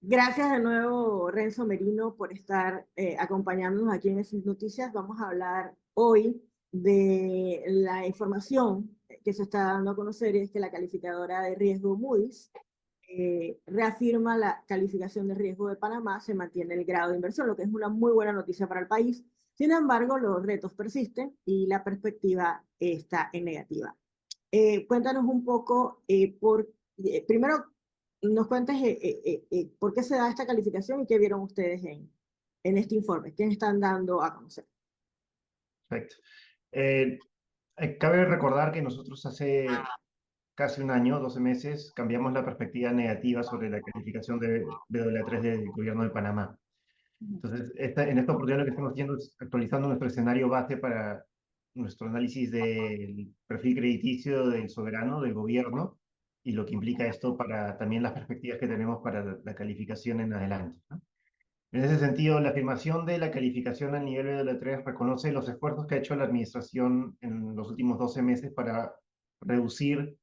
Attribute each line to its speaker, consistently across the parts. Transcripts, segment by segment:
Speaker 1: Gracias de nuevo, Renzo Merino, por estar acompañándonos aquí en Esas Noticias. Vamos a hablar hoy de la información que se está dando a conocer, y es que la calificadora de riesgo Moody's reafirma la calificación de riesgo de Panamá, se mantiene el grado de inversión, lo que es una muy buena noticia para el país. Sin embargo, los retos persisten y la perspectiva está en negativa. Cuéntanos un poco, primero nos cuentes por qué se da esta calificación y qué vieron ustedes en este informe, qué están dando a conocer.
Speaker 2: Perfecto. Eh, Cabe recordar que nosotros hace casi un año, 12 meses, cambiamos la perspectiva negativa sobre la calificación de Baa3 del gobierno de Panamá. Entonces, en esta oportunidad lo que estamos haciendo es actualizando nuestro escenario base para nuestro análisis del perfil crediticio del soberano, del gobierno, y lo que implica esto para también las perspectivas que tenemos para la calificación en adelante, ¿no? En ese sentido, la afirmación de la calificación al nivel BW3 reconoce los esfuerzos que ha hecho la administración en los últimos 12 meses para reducir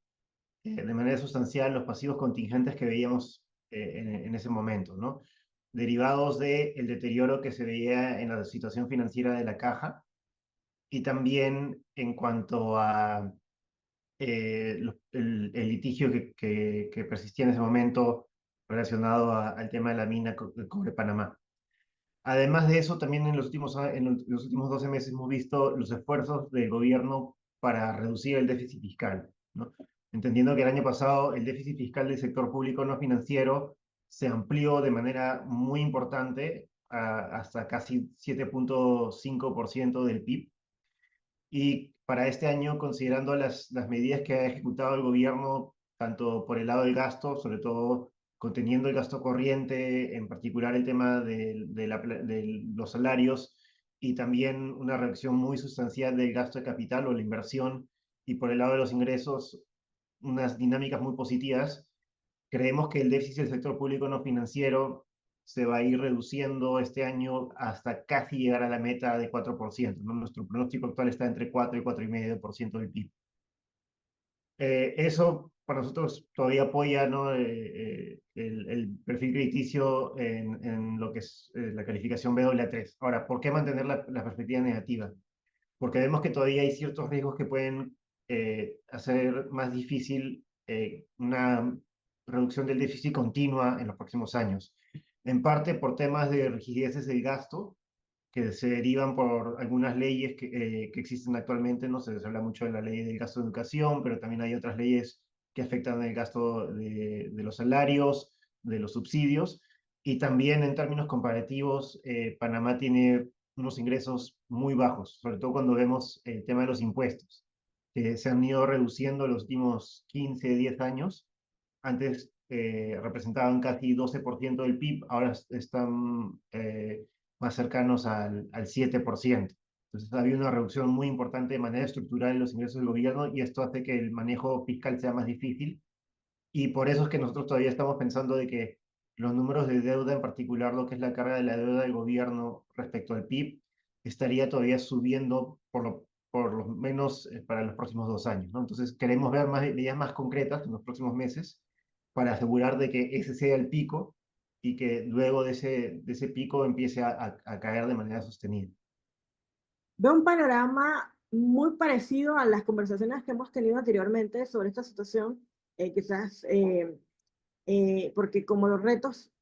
Speaker 2: de manera sustancial los pasivos contingentes que veíamos en ese momento, ¿no? Derivados del deterioro que se veía en la situación financiera de la caja y también en cuanto a el litigio que persistía en ese momento relacionado al tema de la mina de Cobre Panamá. Además de eso, también en los últimos 12 meses hemos visto los esfuerzos del gobierno para reducir el déficit fiscal, ¿no? Entendiendo que el año pasado el déficit fiscal del sector público no financiero se amplió de manera muy importante hasta casi 7,5% del PIB. Y para este año, considerando las medidas que ha ejecutado el gobierno, tanto por el lado del gasto, sobre todo conteniendo el gasto corriente, en particular el tema de los salarios, y también una reducción muy sustancial del gasto de capital o la inversión, y por el lado de los ingresos, unas dinámicas muy positivas. Creemos que el déficit del sector público no financiero se va a ir reduciendo este año hasta casi llegar a la meta de 4%, ¿no? Nuestro pronóstico actual está entre 4 y 4,5% del PIB. Eso para nosotros todavía apoya, ¿no? El perfil crediticio en lo que es la calificación Baa3. Ahora, ¿por qué mantener la perspectiva negativa? Porque vemos que todavía hay ciertos riesgos que pueden hacer más difícil una reducción del déficit continua en los próximos años. En parte por temas de rigideces del gasto, que se derivan por algunas leyes que existen actualmente, ¿no? Se habla mucho de la ley del gasto de educación, pero también hay otras leyes que afectan el gasto de los salarios, de los subsidios, y también en términos comparativos, Panamá tiene unos ingresos muy bajos, sobre todo cuando vemos el tema de los impuestos, que se han ido reduciendo en los últimos 15, 10 años. Antes representaban casi 12% del PIB, ahora están más cercanos al 7%. Entonces ha habido una reducción muy importante de manera estructural en los ingresos del gobierno y esto hace que el manejo fiscal sea más difícil. Y por eso es que nosotros todavía estamos pensando de que los números de deuda, en particular lo que es la carga de la deuda del gobierno respecto al PIB, estaría todavía subiendo por lo menos para los próximos 2 años, ¿no? Entonces queremos ver medidas más concretas en los próximos meses para asegurar de que ese sea el pico y que luego de ese pico empiece a caer de manera sostenida.
Speaker 1: Veo un panorama muy parecido a las conversaciones que hemos tenido anteriormente sobre esta situación, quizás porque como los retos,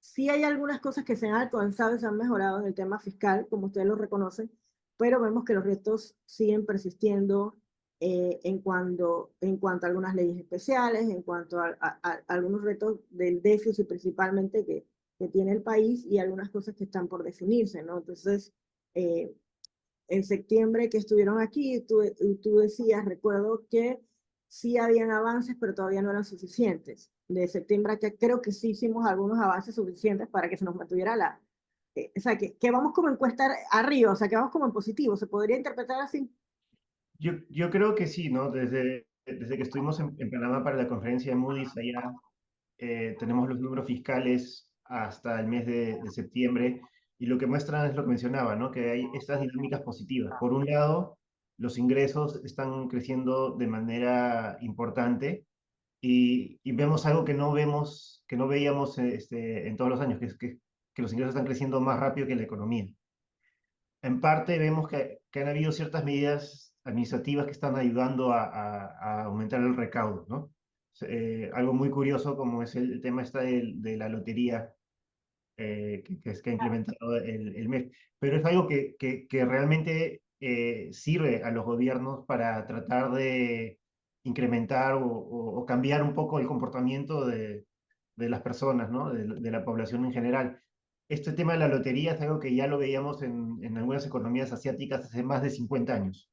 Speaker 1: sí hay algunas cosas que se han alcanzado y se han mejorado en el tema fiscal, como ustedes lo reconocen, pero vemos que los retos siguen persistiendo en cuanto a algunas leyes especiales, en cuanto a algunos retos del déficit principalmente que tiene el país y algunas cosas que están por definirse, ¿no? Entonces, eh, en septiembre que estuvieron aquí, tú decías, recuerdo que sí habían avances, pero todavía no eran suficientes. De septiembre a que creo que sí hicimos algunos avances suficientes para que se nos mantuviera o sea, que vamos como encuesta arriba, o sea, que vamos como en positivo, se podría interpretar así.
Speaker 2: Yo creo que sí, ¿no? Desde que estuvimos en Panamá para la conferencia de Moody's, allá tenemos los números fiscales hasta el mes de septiembre y lo que muestran es lo que mencionaba, ¿no? Que hay estas dinámicas positivas. Por un lado, los ingresos están creciendo de manera importante y vemos algo que no veíamos en todos los años, que los ingresos están creciendo más rápido que la economía. En parte vemos que han habido ciertas medidas administrativas que están ayudando a aumentar el recaudo, ¿no? Algo muy curioso como es el tema esta de la lotería que ha implementado el MEF. Pero es algo que realmente sirve a los gobiernos para tratar de incrementar o cambiar un poco el comportamiento de las personas, ¿no? De la población en general. Este tema de la lotería es algo que ya lo veíamos en algunas economías asiáticas hace más de 50 años.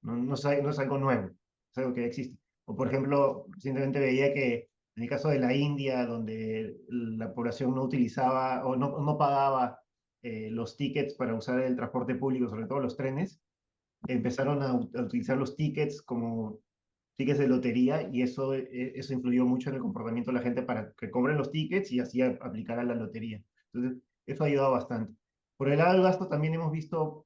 Speaker 2: No es algo nuevo, es algo que ya existe. O por ejemplo, recientemente veía que en el caso de la India, donde la población no utilizaba o no pagaba los tickets para usar el transporte público, sobre todo los trenes, empezaron a utilizar los tickets como tickets de lotería y eso influyó mucho en el comportamiento de la gente para que compren los tickets y así aplicar a la lotería. Entonces, eso ha ayudado bastante. Por el lado del gasto también hemos visto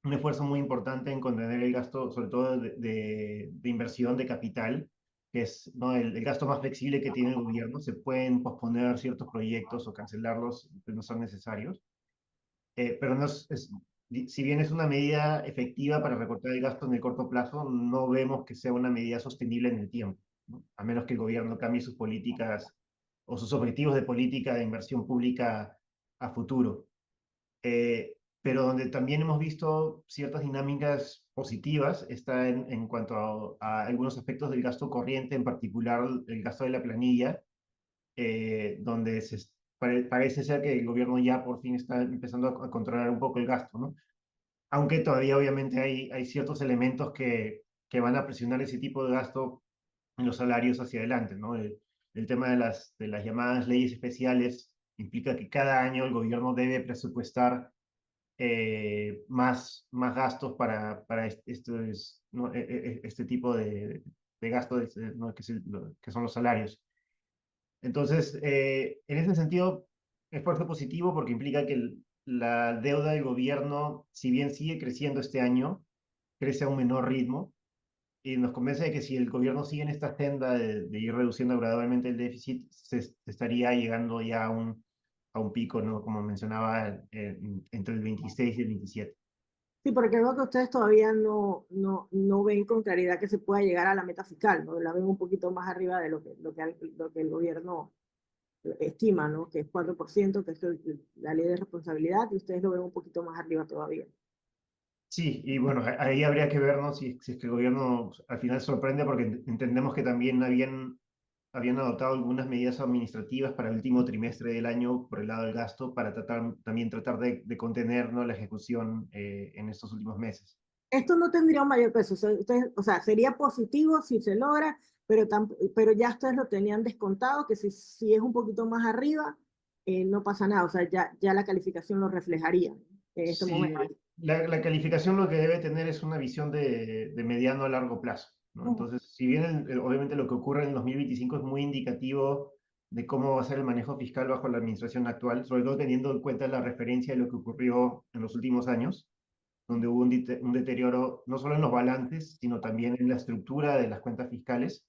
Speaker 2: un esfuerzo muy importante en contener el gasto, sobre todo de inversión de capital, que es, ¿no? El gasto más flexible que tiene el gobierno. Se pueden posponer ciertos proyectos o cancelarlos que no son necesarios, pero no si bien es una medida efectiva para recortar el gasto en el corto plazo, no vemos que sea una medida sostenible en el tiempo, ¿no? A menos que el gobierno cambie sus políticas o sus objetivos de política de inversión pública a futuro. Pero donde también hemos visto ciertas dinámicas positivas está en cuanto a algunos aspectos del gasto corriente, en particular el gasto de la planilla, donde parece ser que el gobierno ya por fin está empezando a controlar un poco el gasto, ¿no? Aunque todavía obviamente hay ciertos elementos que van a presionar ese tipo de gasto en los salarios hacia adelante, ¿no? El tema de las llamadas leyes especiales implica que cada año el gobierno debe presupuestar más gastos para ¿no? Este tipo de gastos, ¿no? Que son los salarios. Entonces, en ese sentido, es fuerte positivo porque implica que la deuda del gobierno, si bien sigue creciendo este año, crece a un menor ritmo y nos convence de que si el gobierno sigue en esta senda de ir reduciendo gradualmente el déficit, se estaría llegando ya a un pico, ¿no? Como mencionaba, entre el 26 y el 27.
Speaker 1: Sí, porque veo que ustedes todavía no ven con claridad que se pueda llegar a la meta fiscal, ¿no? La ven un poquito más arriba de lo que el gobierno estima, ¿no? Que es 4%, que es la ley de responsabilidad, y ustedes lo ven un poquito más arriba todavía.
Speaker 2: Sí, y bueno, ahí habría que ver, ¿no? Si es que el gobierno al final sorprende, porque entendemos que también habían adoptado algunas medidas administrativas para el último trimestre del año por el lado del gasto, para también tratar de contener, ¿no? La ejecución en estos últimos meses.
Speaker 1: Esto no tendría un mayor peso, o sea, sería positivo si se logra, pero ya ustedes lo tenían descontado, que si es un poquito más arriba, no pasa nada, o sea, ya la calificación lo reflejaría en este
Speaker 2: Sí,
Speaker 1: momento.
Speaker 2: la calificación lo que debe tener es una visión de mediano a largo plazo, ¿no?
Speaker 1: Ujú.
Speaker 2: Entonces, si bien obviamente lo que ocurre en el 2025 es muy indicativo de cómo va a ser el manejo fiscal bajo la administración actual, sobre todo teniendo en cuenta la referencia de lo que ocurrió en los últimos años, donde hubo un deterioro no solo en los balances, sino también en la estructura de las cuentas fiscales,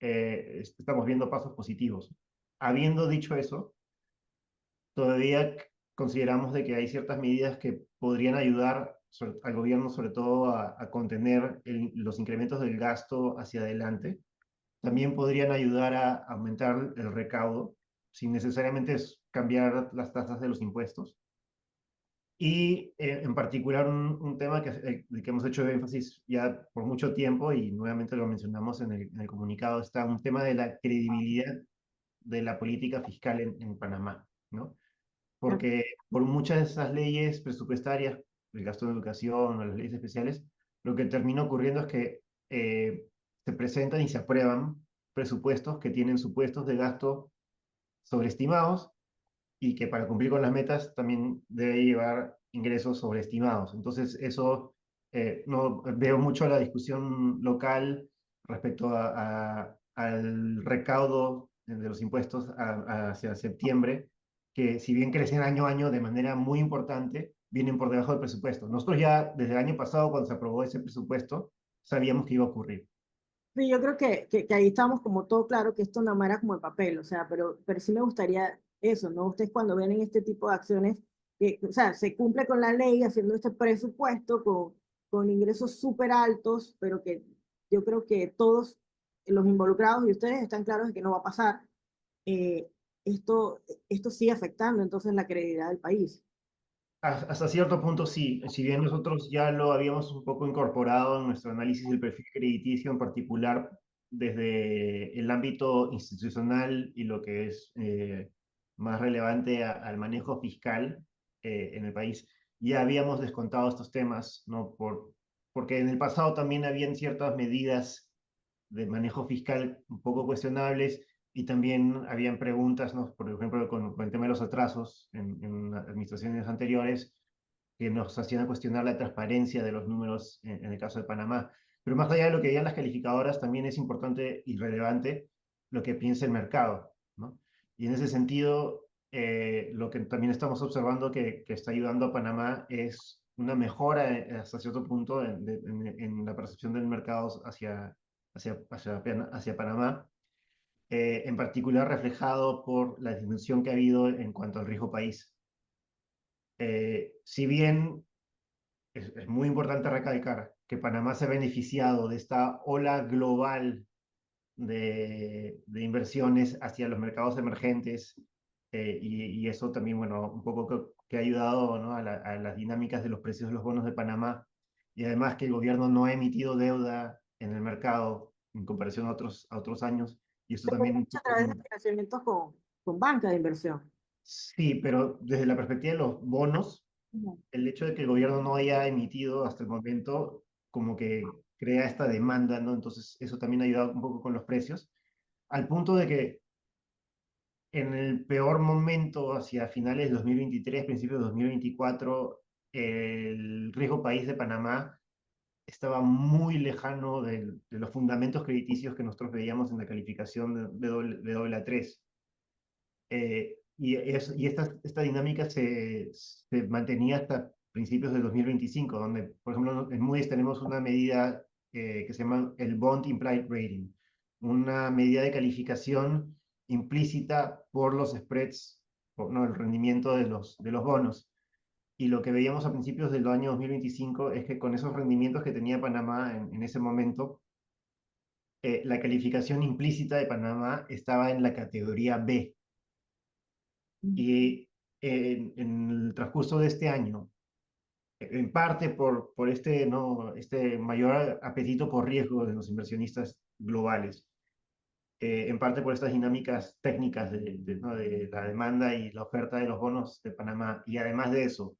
Speaker 2: estamos viendo pasos positivos. Habiendo dicho eso, todavía consideramos de que hay ciertas medidas que podrían ayudar al gobierno, sobre todo a contener los incrementos del gasto hacia adelante. También podrían ayudar a aumentar el recaudo, sin necesariamente cambiar las tasas de los impuestos. Y en particular un tema del que hemos hecho énfasis ya por mucho tiempo y nuevamente lo mencionamos en el comunicado, está un tema de la credibilidad de la política fiscal en Panamá, ¿no? Porque por muchas de esas leyes presupuestarias, el gasto en educación o las leyes especiales, lo que termina ocurriendo es que se presentan y se aprueban presupuestos que tienen supuestos de gasto sobreestimados y que para cumplir con las metas también debe llevar ingresos sobreestimados. Entonces, eso no veo mucho la discusión local respecto al recaudo de los impuestos hacia septiembre, que si bien crecen año a año de manera muy importante, vienen por debajo del presupuesto. Nosotros ya desde el año pasado, cuando se aprobó ese presupuesto, sabíamos que iba a ocurrir.
Speaker 1: Sí, yo creo que ahí estamos como todo claro que esto nada más era como el papel, o sea, pero sí me gustaría eso, ¿no? Ustedes cuando ven en este tipo de acciones, que, o sea, se cumple con la ley haciendo este presupuesto con ingresos súper altos, pero que yo creo que todos los involucrados y ustedes están claros de que no va a pasar, eh, esto sigue afectando entonces la credibilidad del país.
Speaker 2: Hasta cierto punto sí, si bien nosotros ya lo habíamos un poco incorporado en nuestro análisis del perfil crediticio, en particular desde el ámbito institucional y lo que es más relevante al manejo fiscal en el país, ya habíamos descontado estos temas, ¿no? Porque en el pasado también habían ciertas medidas de manejo fiscal un poco cuestionables y también habían preguntas, ¿no? Por ejemplo, con el tema de los atrasos en administraciones anteriores, que nos hacían cuestionar la transparencia de los números en el caso de Panamá. Pero más allá de lo que digan las calificadoras, también es importante y relevante lo que piensa el mercado, ¿no? Y en ese sentido, lo que también estamos observando que está ayudando a Panamá es una mejora hasta cierto punto en la percepción del mercado hacia Panamá, en particular reflejado por la disminución que ha habido en cuanto al riesgo país. Si bien es muy importante recalcar que Panamá se ha beneficiado de esta ola global de inversiones hacia los mercados emergentes, y eso también, bueno, un poco que ha ayudado, ¿no? A las dinámicas de los precios de los bonos de Panamá, y además que el gobierno no ha emitido deuda en el mercado en comparación a otros años, y esto
Speaker 1: Pero
Speaker 2: también un
Speaker 1: a
Speaker 2: poco,
Speaker 1: través de financiamientos con banca de inversión.
Speaker 2: sí, pero desde la perspectiva de los bonos,
Speaker 1: Ujú.
Speaker 2: el hecho de que el gobierno no haya emitido hasta el momento como que crea esta demanda, ¿no? Entonces eso también ha ayudado un poco con los precios, al punto de que en el peor momento, hacia finales de 2023, principios de 2024, el riesgo país de Panamá estaba muy lejano de los fundamentos crediticios que nosotros veíamos en la calificación de AA3. Y esta dinámica se mantenía hasta principios de 2025, donde, por ejemplo, en Moody's tenemos una medida que se llama el Bond Implied Rating, una medida de calificación implícita por los spreads, ¿no? El rendimiento de los bonos. Y lo que veíamos a principios del año 2025 es que con esos rendimientos que tenía Panamá en ese momento, la calificación implícita de Panamá estaba en la categoría B. Y en el transcurso de este año, en parte por este, ¿no? Este mayor apetito por riesgo de los inversionistas globales, en parte por estas dinámicas técnicas ¿no? de la demanda y la oferta de los bonos de Panamá, y además de eso,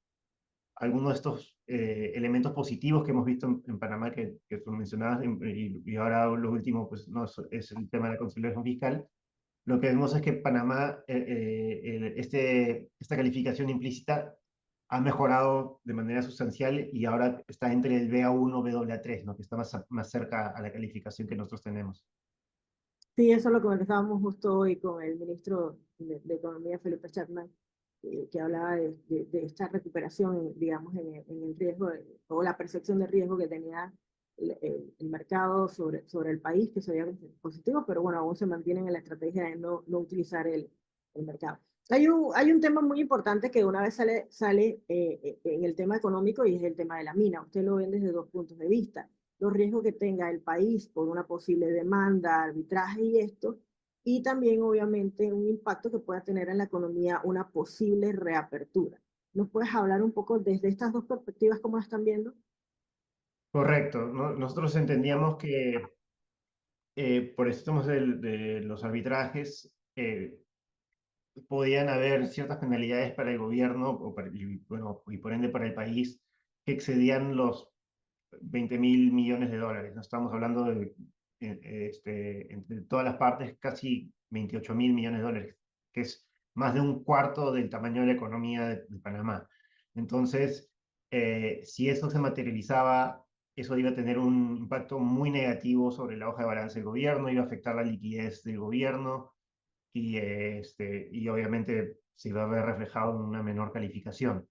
Speaker 2: algunos de estos elementos positivos que hemos visto en Panamá, que tú mencionabas, y ahora lo último pues, no, es el tema de la consolidación fiscal. Lo que vemos es que Panamá, esta calificación implícita ha mejorado de manera sustancial y ahora está entre el BA1 y BA3, ¿no? Que está más cerca a la calificación que nosotros tenemos.
Speaker 1: Sí, eso es lo que conversábamos justo hoy con el ministro de Economía, Felipe Chapman, que hablaba de esta recuperación, digamos, en el riesgo o la percepción de riesgo que tenía el mercado sobre el país, que se veía positivo, pero bueno, aún se mantienen en la estrategia de no utilizar el mercado. Hay un tema muy importante que una vez sale en el tema económico y es el tema de la mina. Usted lo ven desde dos puntos de vista: los riesgos que tenga el país por una posible demanda, arbitraje y esto, y también obviamente un impacto que pueda tener en la economía una posible reapertura. ¿Nos puedes hablar un poco desde estas dos perspectivas, cómo lo están viendo?
Speaker 2: Correcto, ¿no? Nosotros entendíamos que por estos temas de los arbitrajes, podían haber ciertas penalidades para el gobierno y, bueno, y por ende para el país que excedían los 20.000 millones de dólares. No estamos hablando de, entre todas las partes, casi 28.000 millones de dólares, que es más de un cuarto del tamaño de la economía de Panamá. Entonces, si eso se materializaba, eso iba a tener un impacto muy negativo sobre la hoja de balance del gobierno, iba a afectar la liquidez del gobierno y obviamente se iba a ver reflejado en una menor calificación.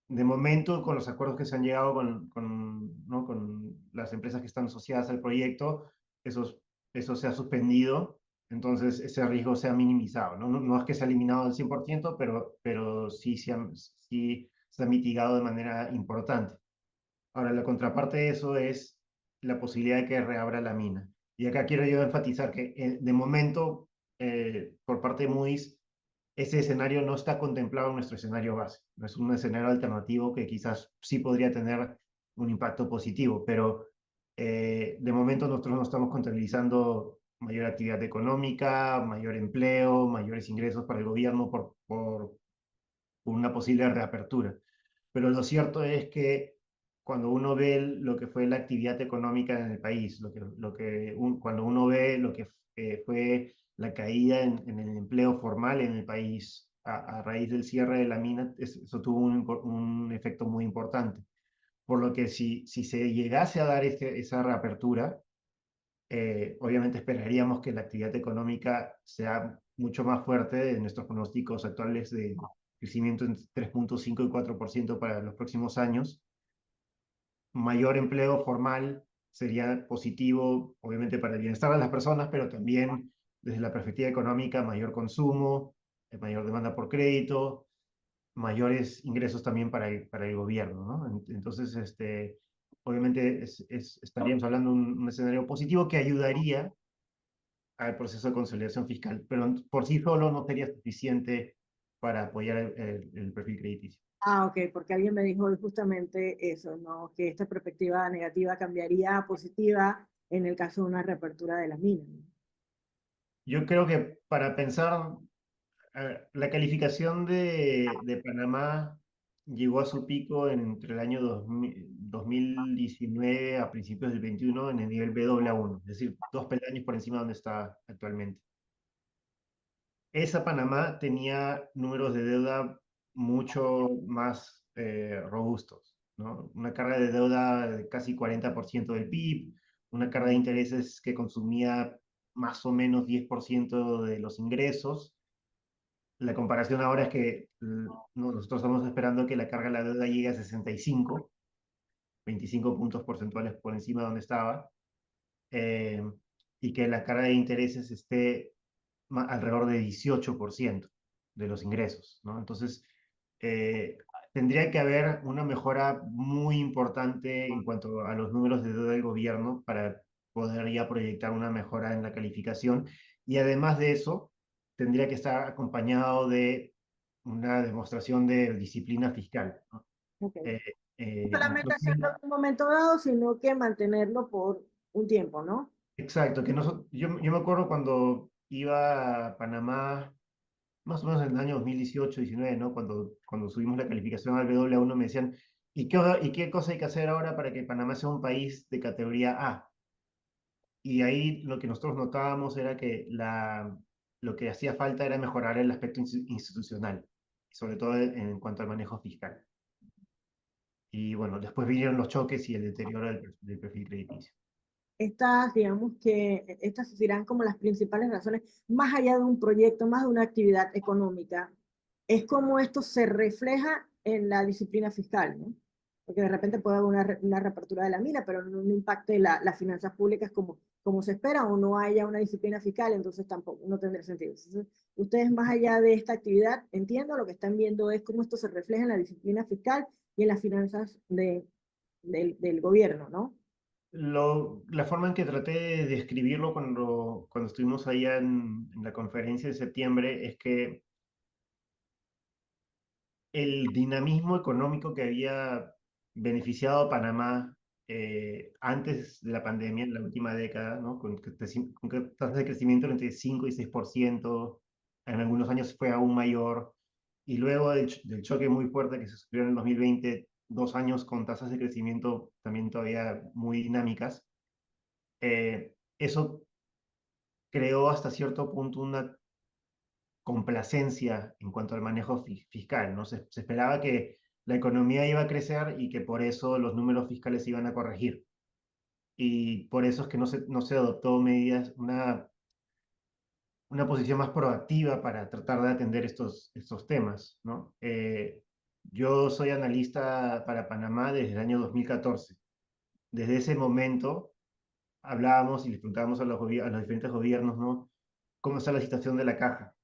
Speaker 2: De momento, con los acuerdos que se han llegado ¿no? con las empresas que están asociadas al proyecto, eso, eso se ha suspendido, entonces ese riesgo se ha minimizado, ¿no? No es que se ha eliminado al 100%, pero sí, sí se ha mitigado de manera importante. Ahora, la contraparte de eso es la posibilidad de que reabra la mina. Y acá quiero yo enfatizar que de momento, por parte de Moody's, ese escenario no está contemplado en nuestro escenario base. No es un escenario alternativo que quizás sí podría tener un impacto positivo, pero de momento nosotros no estamos contabilizando mayor actividad económica, mayor empleo, mayores ingresos para el gobierno por una posible reapertura. Pero lo cierto es que cuando uno ve lo que fue la actividad económica en el país, cuando uno ve lo que fue la caída en el empleo formal en el país a raíz del cierre de la mina, eso tuvo un efecto muy importante. Por lo que si se llegase a dar esa reapertura, obviamente esperaríamos que la actividad económica sea mucho más fuerte de nuestros pronósticos actuales de crecimiento entre 3,5 y 4% para los próximos años. Mayor empleo formal sería positivo, obviamente, para el bienestar de las personas, pero también desde la perspectiva económica, mayor consumo, mayor demanda por crédito, mayores ingresos también para el gobierno, ¿no? Entonces, obviamente estaríamos hablando de un escenario positivo que ayudaría al proceso de consolidación fiscal, pero por sí solo no sería suficiente para apoyar el perfil crediticio.
Speaker 1: Ah, ok, porque alguien me dijo justamente eso, ¿no? Que esta perspectiva negativa cambiaría a positiva en el caso de una reapertura de las minas, ¿no?
Speaker 2: Yo creo que para pensar, la calificación de Panamá llegó a su pico entre el año 2019 a principios del 21 en el nivel Baa1, es decir, 2 peldaños por encima de donde está actualmente. Esa Panamá tenía números de deuda mucho más robustos, ¿no? Una carga de deuda de casi 40% del PIB, una carga de intereses que consumía más o menos 10% de los ingresos. La comparación ahora es que nosotros estamos esperando que la carga de la deuda llegue a 65, 25 puntos porcentuales por encima de donde estaba, eh, y que la carga de intereses esté alrededor de 18% de los ingresos, ¿no? Entonces, eh, tendría que haber una mejora muy importante en cuanto a los números de deuda del gobierno para poder ya proyectar una mejora en la calificación. Y además de eso, tendría que estar acompañado de una demostración de disciplina fiscal, ¿no?
Speaker 1: Ok.
Speaker 2: Eh,
Speaker 1: No solamente
Speaker 2: inclusive,
Speaker 1: hacerlo en un momento dado, sino que mantenerlo por un tiempo, ¿no?
Speaker 2: exacto, yo me acuerdo cuando iba a Panamá más o menos en el año 2018-19, ¿no? Cuando subimos la calificación al BW1 me decían, ¿y qué cosa hay que hacer ahora para que Panamá sea un país de categoría A? Y ahí lo que nosotros notábamos era que lo que hacía falta era mejorar el aspecto institucional, sobre todo en cuanto al manejo fiscal. Y bueno, después vinieron los choques y el deterioro del perfil crediticio.
Speaker 1: Estas, digamos que estas serán como las principales razones, más allá de un proyecto, más de una actividad económica, es como esto se refleja en la disciplina fiscal, ¿no? Porque de repente puede haber una reapertura de la mina, pero no impacte las finanzas públicas como se espera, o no haya una disciplina fiscal, entonces tampoco, no tendría sentido. Entonces, ustedes más allá de esta actividad, entiendo, lo que están viendo es cómo esto se refleja en la disciplina fiscal y en las finanzas del gobierno, ¿no?
Speaker 2: La forma en que traté de describirlo cuando estuvimos allá en la conferencia de septiembre es que el dinamismo económico que había beneficiado a Panamá antes de la pandemia, en la última década, ¿no? Con tasas de crecimiento entre 5 y 6%, en algunos años fue aún mayor, y luego del choque muy fuerte que se sufrió en el 2020, 2 años con tasas de crecimiento también todavía muy dinámicas, eso creó hasta cierto punto una complacencia en cuanto al manejo fiscal, ¿no? Se esperaba que la economía iba a crecer y que por eso los números fiscales se iban a corregir. Y por eso es que no se adoptó una posición más proactiva para tratar de atender estos temas, ¿no? Yo soy analista para Panamá desde el año 2014. Desde ese momento hablábamos y le preguntábamos a a los diferentes gobiernos, ¿no? ¿Cómo está la situación de la caja?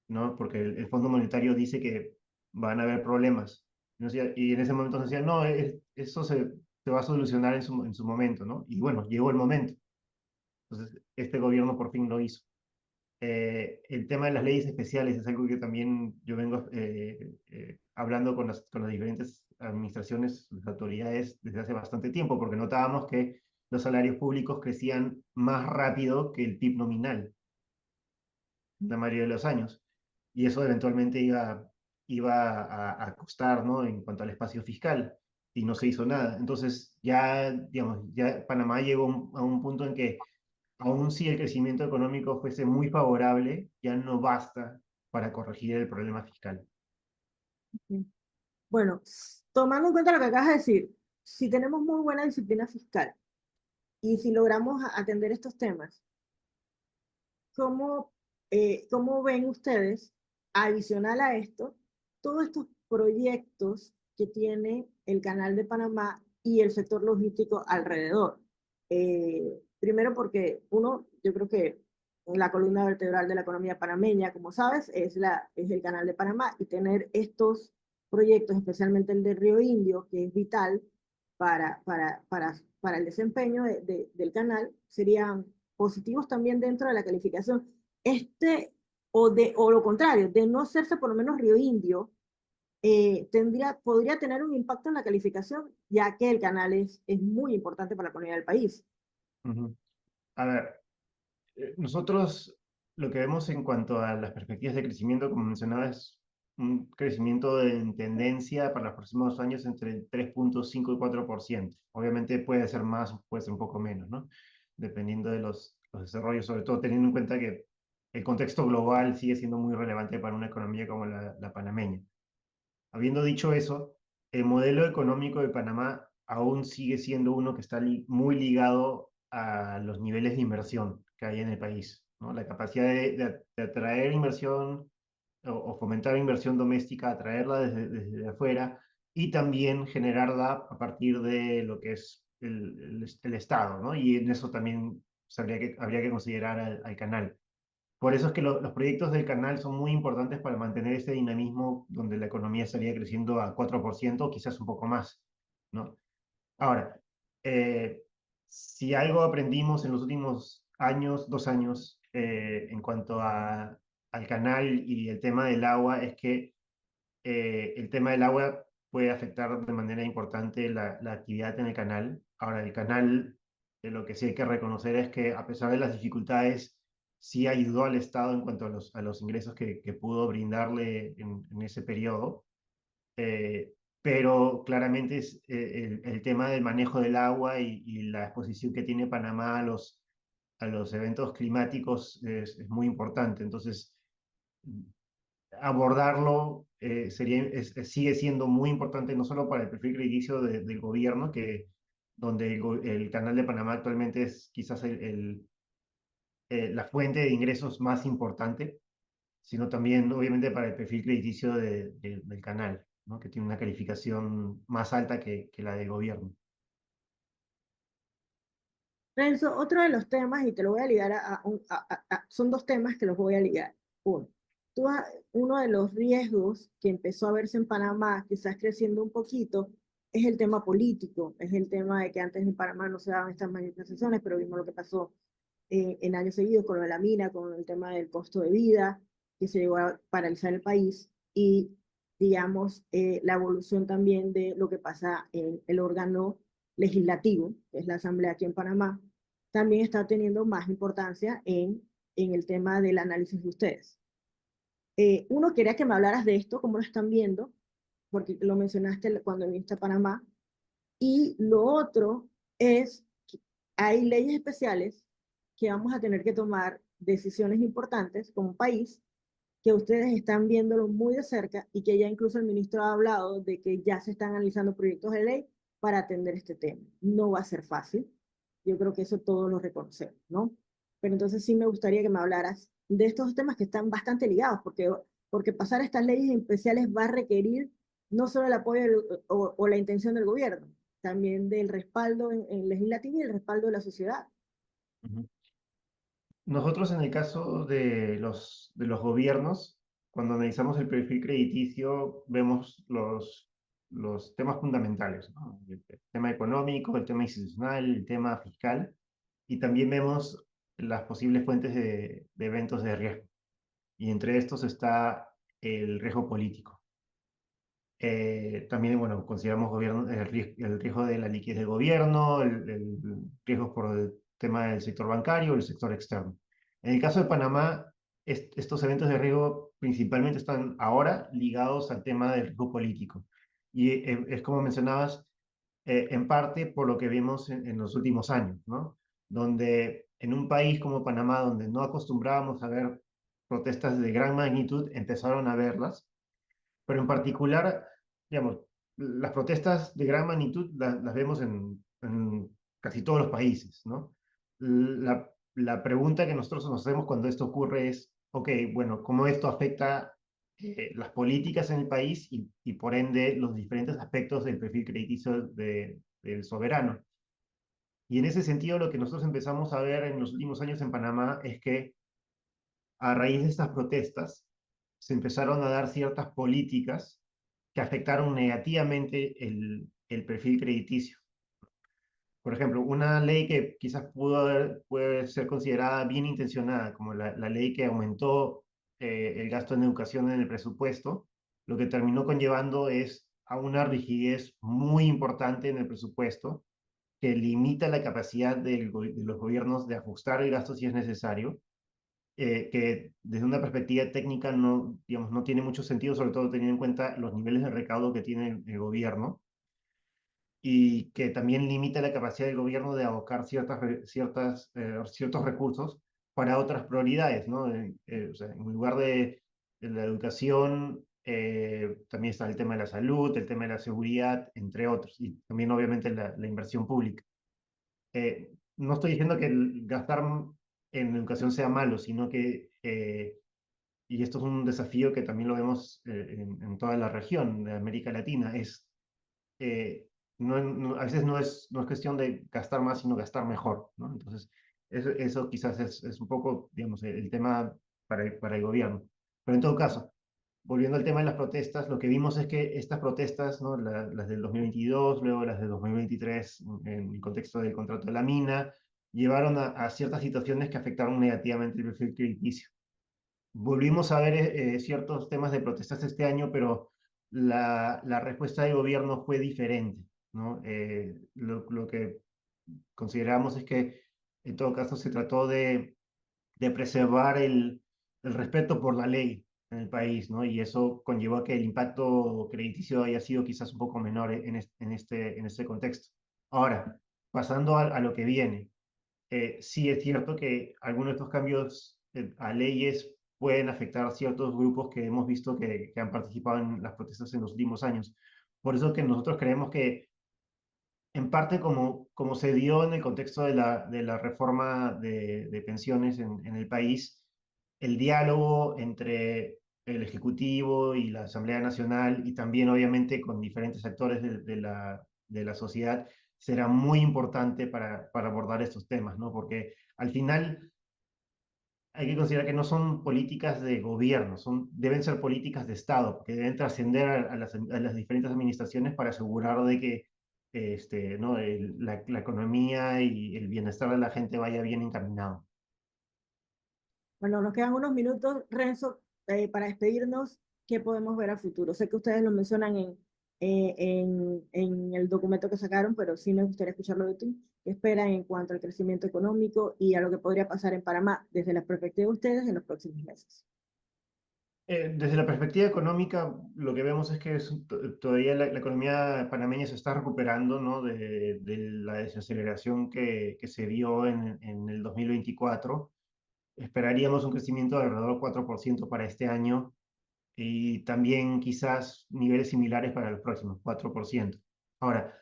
Speaker 2: ¿No? Porque el Fondo Monetario dice que van a haber problemas. ¿No? Y en ese momento se decía, no, eso se va a solucionar en su momento, ¿no? Y bueno, llegó el momento. Entonces, este gobierno por fin lo hizo. El tema de las leyes especiales es algo que también yo vengo hablando con las diferentes administraciones, las autoridades desde hace bastante tiempo, porque notábamos que los salarios públicos crecían más rápido que el PIB nominal la mayoría de los años. Y eso eventualmente iba a costar, ¿no? En cuanto al espacio fiscal, y no se hizo nada. Entonces, ya, digamos, ya Panamá llegó a un punto en que, aun si el crecimiento económico fuese muy favorable, ya no basta para corregir el problema fiscal.
Speaker 1: Bueno, tomando en cuenta lo que acabas de decir, si tenemos muy buena disciplina fiscal y si logramos atender estos temas, ¿cómo, cómo ven ustedes, adicional a esto, todos estos proyectos que tiene el Canal de Panamá y el sector logístico alrededor? Primero porque uno, yo creo que la columna vertebral de la economía panameña, como sabes, es el Canal de Panamá, y tener estos proyectos, especialmente el de Río Indio, que es vital para el desempeño del canal, serían positivos también dentro de la calificación. O lo contrario, de no hacerse por lo menos Río Indio, podría tener un impacto en la calificación, ya que el canal es muy importante para la economía del país.
Speaker 2: Ujú. A ver, nosotros lo que vemos en cuanto a las perspectivas de crecimiento, como mencionaba, es un crecimiento en tendencia para los próximos años entre el 3,5 y 4%. Obviamente puede ser más, puede ser un poco menos, ¿no? Dependiendo de los desarrollos, sobre todo teniendo en cuenta que el contexto global sigue siendo muy relevante para una economía como la panameña. Habiendo dicho eso, el modelo económico de Panamá aún sigue siendo uno que está muy ligado a los niveles de inversión que hay en el país, ¿no? La capacidad de atraer inversión o fomentar inversión doméstica, atraerla desde afuera, y también generarla a partir de lo que es el Estado, ¿no? Y en eso también habría que considerar al canal. Por eso es que los proyectos del canal son muy importantes para mantener ese dinamismo donde la economía estaría creciendo a 4%, o quizás un poco más, ¿no? Ahora, eh, si algo aprendimos en los últimos años, 2 años, en cuanto al canal y el tema del agua, es que el tema del agua puede afectar de manera importante la actividad en el canal. Ahora, el canal, lo que sí hay que reconocer es que, a pesar de las dificultades, sí ayudó al Estado en cuanto a los ingresos que pudo brindarle en ese periodo. Eh, pero claramente el tema del manejo del agua y la exposición que tiene Panamá a los eventos climáticos es muy importante. Entonces, abordarlo sigue siendo muy importante, no solo para el perfil crediticio del gobierno, donde el Canal de Panamá actualmente es quizás la fuente de ingresos más importante, sino también obviamente para el perfil crediticio del canal, ¿no? Que tiene una calificación más alta que la del gobierno.
Speaker 1: Renzo, otro de los temas, y te lo voy a ligar son dos temas que los voy a ligar. Uno, uno de los riesgos que empezó a verse en Panamá, quizás creciendo un poquito, es el tema político, es el tema de que antes en Panamá no se daban estas manifestaciones, pero vimos lo que pasó en años seguidos con lo de la mina, con el tema del costo de vida, que se llegó a paralizar el país, y digamos, la evolución también de lo que pasa en el órgano legislativo, que es la Asamblea aquí en Panamá, también está teniendo más importancia en el tema del análisis de ustedes. Uno, quería que me hablaras de esto, cómo lo están viendo, porque lo mencionaste cuando viniste a Panamá, y lo otro es que hay leyes especiales que vamos a tener que tomar decisiones importantes como país, que ustedes están viéndolo muy de cerca y que ya incluso el ministro ha hablado de que ya se están analizando proyectos de ley para atender este tema. No va a ser fácil, yo creo que eso todos lo reconocemos, ¿no? Pero entonces sí me gustaría que me hablaras de estos temas que están bastante ligados, porque pasar estas leyes especiales va a requerir no solo el apoyo o la intención del gobierno, también del respaldo en legislativo y el respaldo de la sociedad.
Speaker 2: Ujú. Nosotros en el caso de los gobiernos, cuando analizamos el perfil crediticio, vemos los temas fundamentales, ¿no? El tema económico, el tema institucional, el tema fiscal, y también vemos las posibles fuentes de eventos de riesgo. Y entre estos está el riesgo político. También, bueno, consideramos gobierno, el riesgo de la liquidez del gobierno, el riesgo por el tema del sector bancario, el sector externo. En el caso de Panamá, estos eventos de riesgo principalmente están ahora ligados al tema del riesgo político. Y es como mencionabas, en parte por lo que vimos en los últimos años, ¿no? Donde en un país como Panamá, donde no acostumbrábamos a ver protestas de gran magnitud, empezaron a verlas, pero en particular, digamos, las protestas de gran magnitud las vemos en casi todos los países, ¿no? La pregunta que nosotros nos hacemos cuando esto ocurre es, ok, bueno, ¿cómo esto afecta las políticas en el país y por ende los diferentes aspectos del perfil crediticio del soberano? Y en ese sentido, lo que nosotros empezamos a ver en los últimos años en Panamá es que a raíz de estas protestas se empezaron a dar ciertas políticas que afectaron negativamente el perfil crediticio. Por ejemplo, una ley que quizás puede ser considerada bien intencionada, como la ley que aumentó el gasto en educación en el presupuesto, lo que terminó conllevando es a una rigidez muy importante en el presupuesto que limita la capacidad de los gobiernos de ajustar el gasto si es necesario, que desde una perspectiva técnica no, digamos, no tiene mucho sentido, sobre todo teniendo en cuenta los niveles de recaudo que tiene el gobierno, y que también limita la capacidad del gobierno de abocar ciertos recursos para otras prioridades, ¿no? O sea, en lugar de la educación, también está el tema de la salud, el tema de la seguridad, entre otros, y también obviamente la inversión pública. No estoy diciendo que el gastar en educación sea malo, sino que, y esto es un desafío que también lo vemos en toda la región de América Latina, es, eh, a veces no es cuestión de gastar más, sino gastar mejor, ¿no? Entonces, eso quizás es un poco, digamos, el tema para el gobierno. Pero en todo caso, volviendo al tema de las protestas, lo que vimos es que estas protestas, ¿no? Las del 2022, luego las de 2023, en el contexto del contrato de la mina, llevaron a ciertas situaciones que afectaron negativamente el perfil crediticio. Volvimos a ver ciertos temas de protestas este año, pero la respuesta del gobierno fue diferente, ¿no? Lo que consideramos es que en todo caso se trató de preservar el respeto por la ley en el país, ¿no? Y eso conllevó a que el impacto crediticio haya sido quizás un poco menor en este contexto. Ahora, pasando a lo que viene, sí es cierto que algunos de estos cambios a leyes pueden afectar a ciertos grupos que hemos visto que han participado en las protestas en los últimos años. Por eso que nosotros creemos que en parte como se dio en el contexto de la reforma de pensiones en el país, el diálogo entre el Ejecutivo y la Asamblea Nacional y también obviamente con diferentes actores de la sociedad será muy importante para abordar estos temas, ¿no? Porque al final hay que considerar que no son políticas de gobierno, deben ser políticas de Estado, porque deben trascender a las diferentes administraciones para asegurar de que ¿no? La economía y el bienestar de la gente vaya bien encaminado.
Speaker 1: Bueno, nos quedan unos minutos, Renzo, para despedirnos. ¿Qué podemos ver a futuro? Sé que ustedes lo mencionan en el documento que sacaron, pero sí me gustaría escucharlo de ti. ¿Qué esperan en cuanto al crecimiento económico y a lo que podría pasar en Panamá desde la perspectiva de ustedes en los próximos meses?
Speaker 2: Desde la perspectiva económica, lo que vemos es que todavía la economía panameña se está recuperando, ¿no? de la desaceleración que se vio en el 2024. Esperaríamos un crecimiento de alrededor del 4% para este año y también quizás niveles similares para los próximos, 4%. Ahora,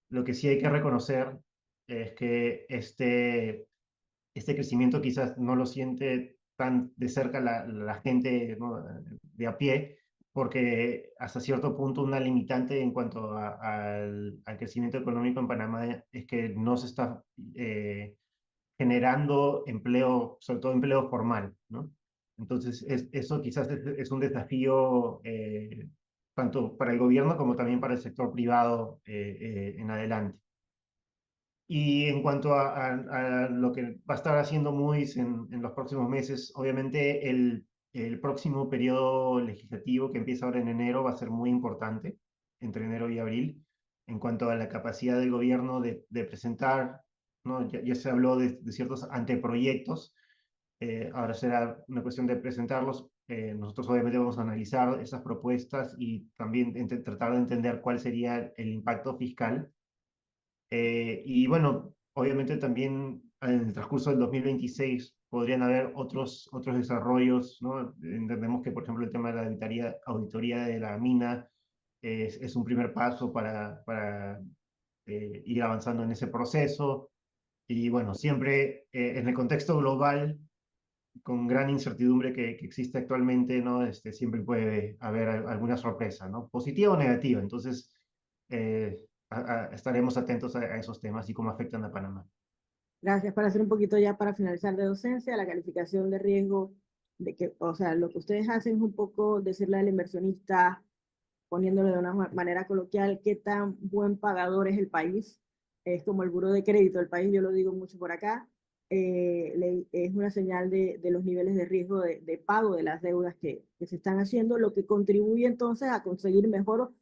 Speaker 2: lo que sí hay que reconocer es que este crecimiento quizás no lo siente tan de cerca la gente, ¿no? de a pie, porque hasta cierto punto una limitante en cuanto al crecimiento económico en Panamá es que no se está generando empleo, sobre todo empleo formal, ¿no? Entonces, eso quizás es un desafío tanto para el gobierno como también para el sector privado en adelante. Y en cuanto a lo que va a estar haciendo Moody's en los próximos meses, obviamente el próximo periodo legislativo que empieza ahora en enero va a ser muy importante, entre enero y abril, en cuanto a la capacidad del gobierno de presentar, ¿no? Ya se habló de ciertos anteproyectos, ahora será una cuestión de presentarlos. Nosotros obviamente vamos a analizar esas propuestas y también tratar de entender cuál sería el impacto fiscal y bueno, obviamente también en el transcurso del 2026 podrían haber otros desarrollos, ¿no? Entendemos que, por ejemplo, el tema de la auditoría de la mina es un primer paso para ir avanzando en ese proceso. Y bueno, siempre en el contexto global, con gran incertidumbre que existe actualmente, ¿no? Siempre puede haber alguna sorpresa, ¿no? Positiva o negativa. Entonces, estaremos atentos a esos temas y cómo afectan a Panamá.
Speaker 1: Gracias. Para hacer un poquito ya para finalizar de docencia, la calificación de riesgo, de que, o sea, lo que ustedes hacen es un poco decirle al inversionista, poniéndolo de una manera coloquial, qué tan buen pagador es el país. Es como el buró de crédito del país, yo lo digo mucho por acá. Es una señal de los niveles de riesgo de pago de las deudas que se están haciendo, lo que contribuye entonces a conseguir mejor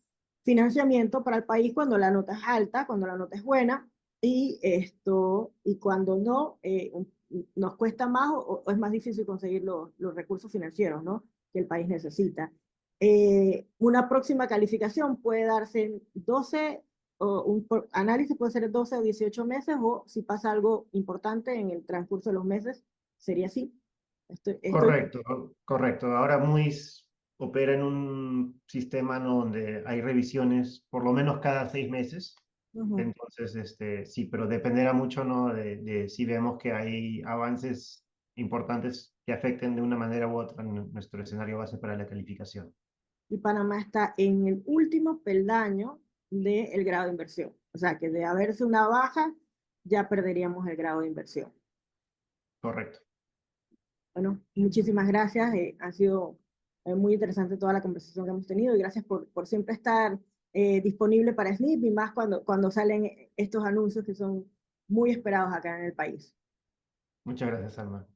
Speaker 1: financiamiento para el país cuando la nota es alta, cuando la nota es buena, y cuando no, nos cuesta más o es más difícil conseguir los recursos financieros, ¿no? Que el país necesita. Una próxima calificación puede darse en 12, o análisis puede ser en 12 o 18 meses, o si pasa algo importante en el transcurso de los meses, sería así. Estoy.
Speaker 2: Correcto, correcto. Ahora Moody's opera en un sistema, ¿no? Donde hay revisiones por lo menos cada 6 meses.
Speaker 1: Ujú.
Speaker 2: Entonces, sí, pero dependerá mucho, ¿no? De si vemos que hay avances importantes que afecten de una manera u otra nuestro escenario base para la calificación.
Speaker 1: Y Panamá está en el último peldaño del grado de inversión. O sea que de haberse una baja, ya perderíamos el grado de inversión.
Speaker 2: Correcto.
Speaker 1: Bueno, muchísimas gracias. Ha sido muy interesante toda la conversación que hemos tenido y gracias por siempre estar disponible para SNIP y más cuando salen estos anuncios que son muy esperados acá en el país.
Speaker 2: Muchas gracias, Alma.